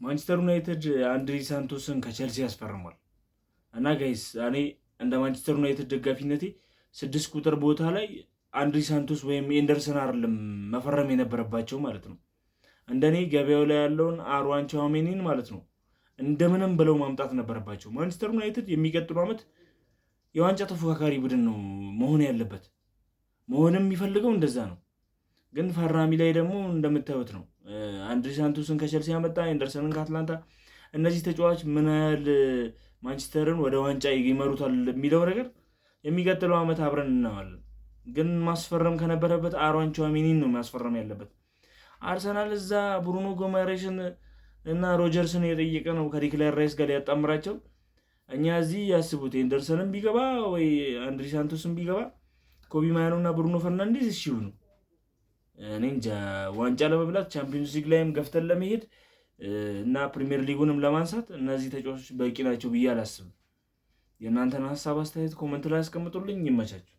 ማንቸስተር ዩናይትድ አንድሪ ሳንቶስን ከቸልሲ ያስፈርሟል እና ጋይስ እኔ እንደ ማንቸስተር ዩናይትድ ደጋፊነቴ 6 ቁጥር ቦታ ላይ አንድሪ ሳንቶስ ወይም ኤንደርሰን አይደለም መፈረም የነበረባቸው ማለት ነው። እንደኔ ገበያው ላይ ያለውን አርዋን ቻውሜኒን ማለት ነው እንደምንም ብለው ማምጣት ነበረባቸው። ማንቸስተር ዩናይትድ የሚቀጥሉ ዓመት የዋንጫ ተፎካካሪ ቡድን ነው መሆን ያለበት። መሆንም የሚፈልገው እንደዛ ነው። ግን ፈራሚ ላይ ደግሞ እንደምታዩት ነው። አንድሪ ሳንቶስን ከቸልሲ ያመጣ፣ ኤንደርሰንን ከአትላንታ። እነዚህ ተጫዋች ምን ያህል ማንቸስተርን ወደ ዋንጫ ይመሩታል የሚለው ነገር የሚቀጥለው ዓመት አብረን እናዋለን። ግን ማስፈረም ከነበረበት አርዋን ቻውሜኒን ነው ማስፈረም ያለበት። አርሰናል እዛ ብሩኖ ጎማሬሽን እና ሮጀርስን የጠየቀ ነው ከዲክላን ራይስ ጋር ያጣምራቸው። እኛ እዚህ ያስቡት ኤንደርሰንን ቢገባ ወይ አንድሪ ሳንቶስን ቢገባ ኮቢ ማያኖ እና ብሩኖ ፈርናንዴዝ እሺ ይሁኑ። እኔ እንጃ ዋንጫ ለመብላት ቻምፒዮንስ ሊግ ላይም ገፍተን ለመሄድ እና ፕሪሚየር ሊጉንም ለማንሳት እነዚህ ተጫዋቾች በቂ ናቸው ብዬ አላስብም። የእናንተን ሀሳብ አስተያየት ኮመንት ላይ አስቀምጡልኝ። ይመቻችሁ።